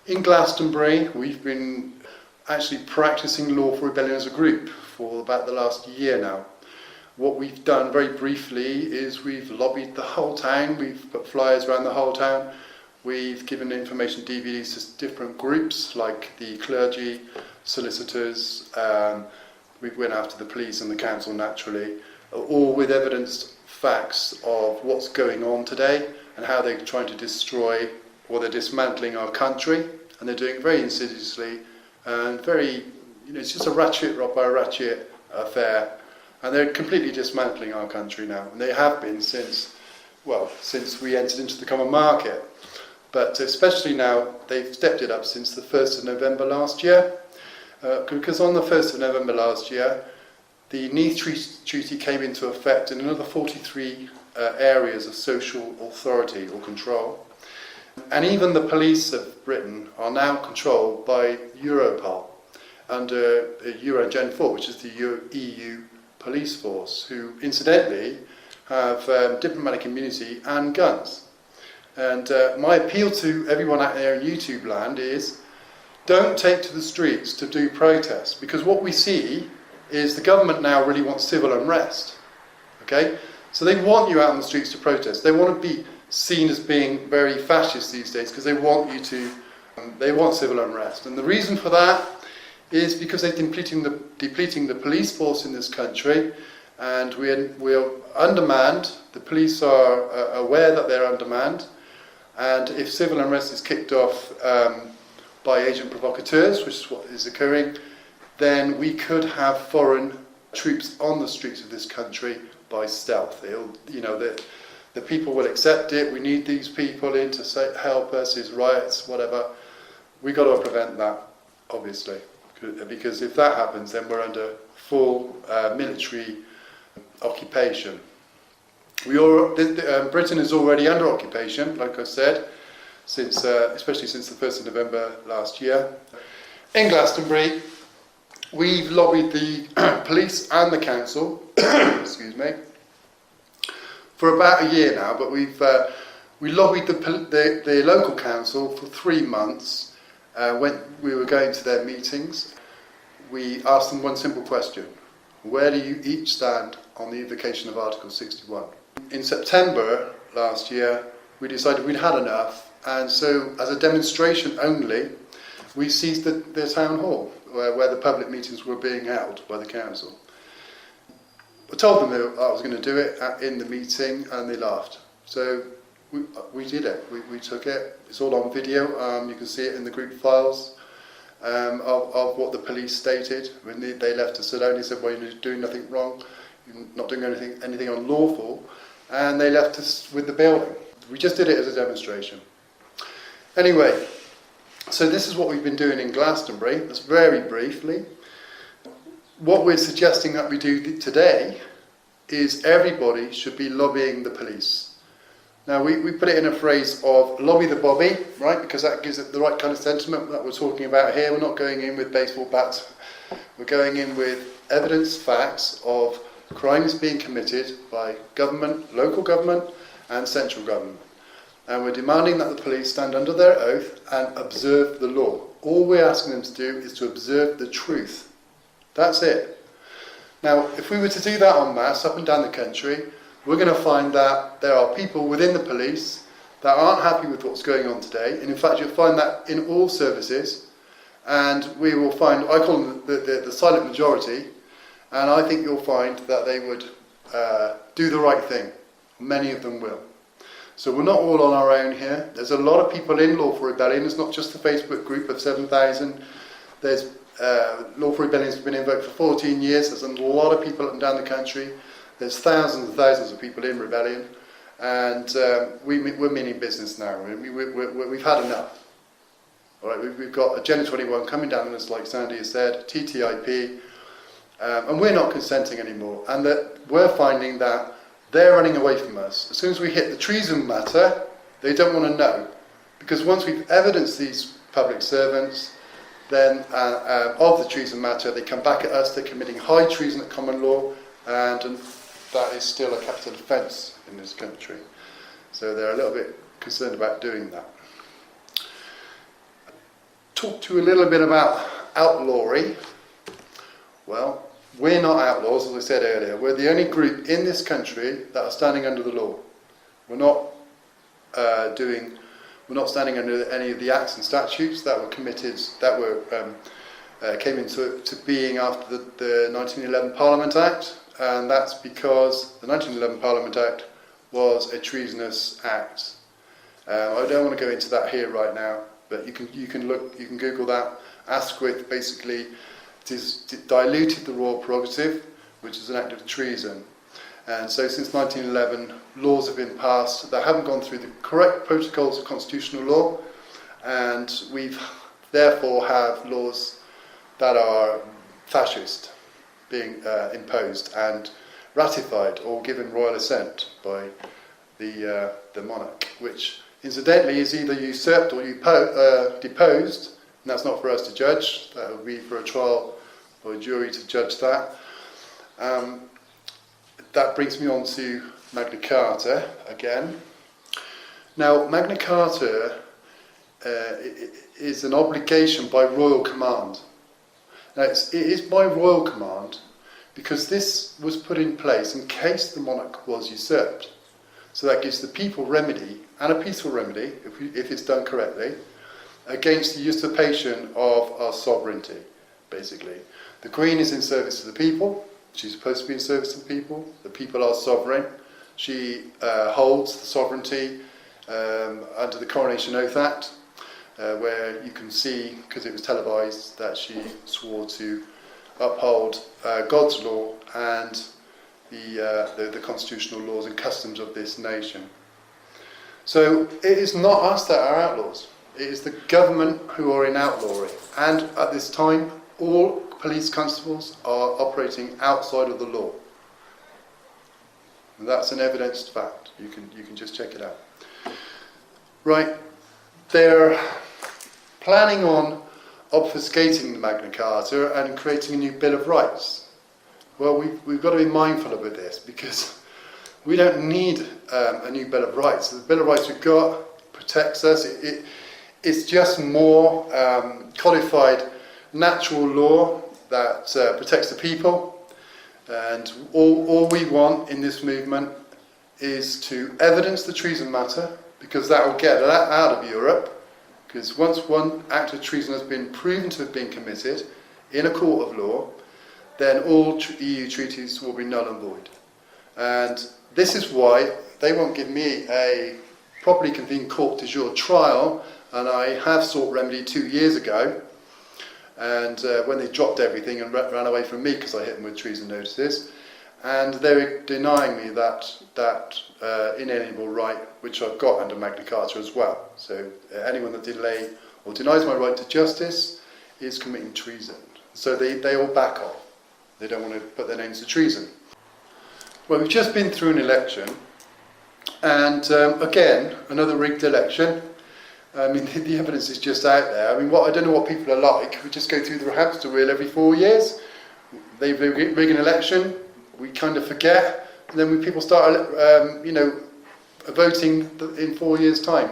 In Glastonbury, we've been actually practicing lawful rebellion as a group for about the last year now. What we've done very briefly is we've lobbied the whole town, we've put flyers around the whole town, we've given information DVDs to different groups like the clergy, solicitors, we went after the police and the council naturally, all with evidence, facts of what's going on today and how they're trying to destroy or they're dismantling our country, and they're doing it very insidiously and very, it's just a ratchet rock by a ratchet affair, and they're completely dismantling our country now, and they have been since we entered into the common market. But especially now, they've stepped it up since the 1st of November last year, because on the 1st of November last year, the Nice Treaty came into effect in another 43 areas of social authority or control. And even the police of Britain are now controlled by Europol under Euro Gen 4, which is the EU police force, who incidentally have diplomatic immunity and guns. And my appeal to everyone out there in YouTube land is don't take to the streets to do protests, because what we see is the government now really wants civil unrest. Okay? So they want you out on the streets to protest. They want to be seen as being very fascist these days because they want you to, they want civil unrest. And the reason for that is because they're depleting the police force in this country, and we're undermanned. The police are aware that they're undermanned, and if civil unrest is kicked off by agent provocateurs, which is what is occurring, then we could have foreign troops on the streets of this country by stealth. The people will accept it. We need these people in to help us, his riots, whatever. We've got to prevent that, obviously, because if that happens, then we're under full military occupation. Britain is already under occupation, like I said, especially since the 1st of November last year. In Glastonbury, we've lobbied the police and the council, excuse me, for about a year now, but we lobbied the local council for 3 months when we were going to their meetings. We asked them one simple question: where do you each stand on the invocation of Article 61? In September last year, we decided we'd had enough, and so as a demonstration only, we seized the town hall where the public meetings were being held by the council. I told them that I was going to do it in the meeting, and they laughed. So we did it. We took it. It's all on video. You can see it in the group files of what the police stated. When they left us alone, they said, well, you're doing nothing wrong. You're not doing anything unlawful. And they left us with the building. We just did it as a demonstration. Anyway, so this is what we've been doing in Glastonbury. That's very briefly. What we're suggesting that we do today is everybody should be lobbying the police. Now, we put it in a phrase of lobby the bobby, right? Because that gives it the right kind of sentiment that we're talking about here. We're not going in with baseball bats. We're going in with evidence, facts of crimes being committed by government, local government, and central government. And we're demanding that the police stand under their oath and observe the law. All we're asking them to do is to observe the truth. That's it. Now, if we were to do that en masse up and down the country, we're going to find that there are people within the police that aren't happy with what's going on today. And in fact, you'll find that in all services. And we will find, I call them the silent majority, and I think you'll find that they would do the right thing. Many of them will. So we're not all on our own here. There's a lot of people in Lawful Rebellion. It's not just the Facebook group of 7,000. There's Lawful Rebellion has been invoked for 14 years. There's a lot of people up and down the country. There's thousands and thousands of people in rebellion, and we're meaning business now. We've had enough. All right, we've got Agenda 21 coming down on us, like Sandy has said, TTIP, and we're not consenting anymore. And that we're finding that they're running away from us. As soon as we hit the treason matter, they don't want to know, because once we've evidenced these public servants, then of the treason matter, they come back at us. They're committing high treason at common law, and that is still a capital offence in this country. So they're a little bit concerned about doing that. talk to you a little bit about outlawry. Well, we're not outlaws, as I said earlier. We're the only group in this country that are standing under the law. We're not standing under any of the acts and statutes that were committed, that were came into being after the 1911 Parliament Act, and that's because the 1911 Parliament Act was a treasonous act. I don't want to go into that here right now, but you can Google that. Asquith basically diluted the royal prerogative, which is an act of treason. And so since 1911, laws have been passed that haven't gone through the correct protocols of constitutional law, and we've therefore have laws that are fascist being imposed and ratified or given royal assent by the monarch, which incidentally is either usurped or deposed, and that's not for us to judge. That would be for a trial or a jury to judge that. That brings me on to Magna Carta again. Now, Magna Carta is an obligation by royal command. Now, it is by royal command because this was put in place in case the monarch was usurped. So that gives the people remedy, and a peaceful remedy, if it's done correctly, against the usurpation of our sovereignty, basically. The Queen is in service to the people. She's supposed to be in service to the people. The people are sovereign. She holds the sovereignty under the Coronation Oath Act, where you can see, because it was televised, that she swore to uphold God's law and the constitutional laws and customs of this nation. So it is not us that are outlaws. It is the government who are in outlawry. And at this time, all police constables are operating outside of the law. And that's an evidenced fact. You can just check it out. Right, they're planning on obfuscating the Magna Carta and creating a new Bill of Rights. Well, we've got to be mindful of this because we don't need a new Bill of Rights. The Bill of Rights we've got protects us. It's just more codified natural law that protects the people. And all we want in this movement is to evidence the treason matter, because that will get that out of Europe. Because once one act of treason has been proven to have been committed in a court of law, then all EU treaties will be null and void. And this is why they won't give me a properly convened court de jure trial, and I have sought remedy 2 years ago, and when they dropped everything and ran away from me because I hit them with treason notices, and they're denying me that inalienable right which I've got under Magna Carta as well. So anyone that delay or denies my right to justice is committing treason. So they all back off. They don't want to put their names to treason. Well, we've just been through an election, and again, another rigged election. I mean, the evidence is just out there. I mean, I don't know what people are like. We just go through the hamster wheel every 4 years. They rig an election, we kind of forget, and then when people start, voting in 4 years' time,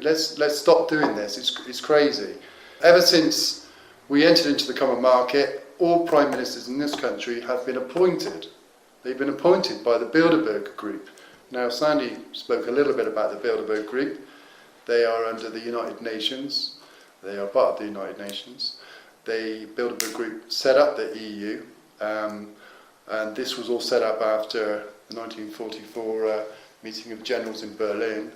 let's stop doing this. It's crazy. Ever since we entered into the common market, all prime ministers in this country have been appointed. They've been appointed by the Bilderberg Group. Now, Sandy spoke a little bit about the Bilderberg Group. They are under the United Nations. They are part of the United Nations. The Bilderberg Group set up the EU, and this was all set up after the 1944 meeting of generals in Berlin,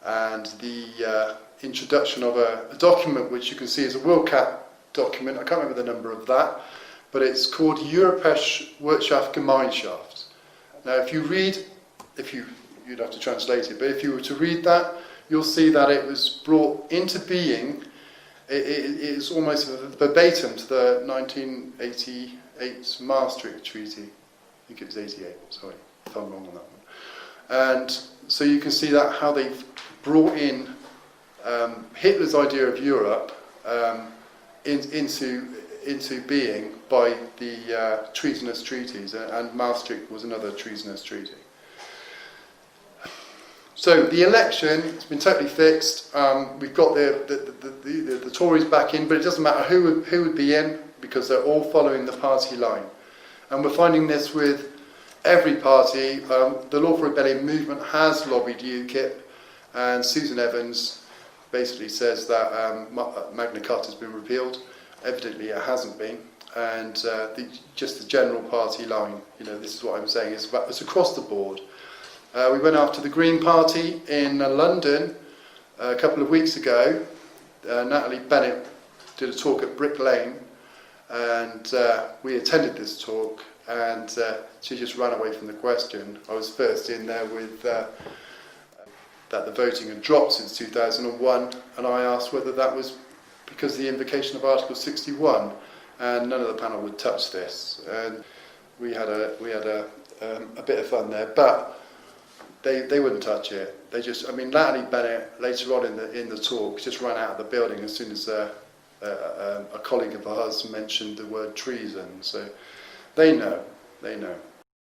and the introduction of a document which you can see is a World Cup document. I can't remember the number of that, but it's called Europäische Wirtschaftsgemeinschaft. Now, you'd have to translate it, but if you were to read that, you'll see that it was brought into being. It is almost verbatim to the 1988 Maastricht Treaty. I think it was 88, sorry, if I'm wrong on that one. And so you can see that how they've brought in Hitler's idea of Europe into being by the treasonous treaties, and Maastricht was another treasonous treaty. So the election has been totally fixed. We've got the Tories back in, but it doesn't matter who would be in because they're all following the party line. And we're finding this with every party. The Law for Rebellion movement has lobbied UKIP, and Susan Evans basically says that Magna Carta has been repealed. Evidently it hasn't been. And just the general party line, this is what I'm saying, it's across the board. We went after the Green Party in London a couple of weeks ago. Natalie Bennett did a talk at Brick Lane, and we attended this talk, and she just ran away from the question. I was first in there with that the voting had dropped since 2001, and I asked whether that was because of the invocation of Article 61, and none of the panel would touch this. And we had a bit of fun there, but they wouldn't touch it. They just, Natalie Bennett later on in the talk just ran out of the building as soon as a colleague of ours mentioned the word treason. So they know.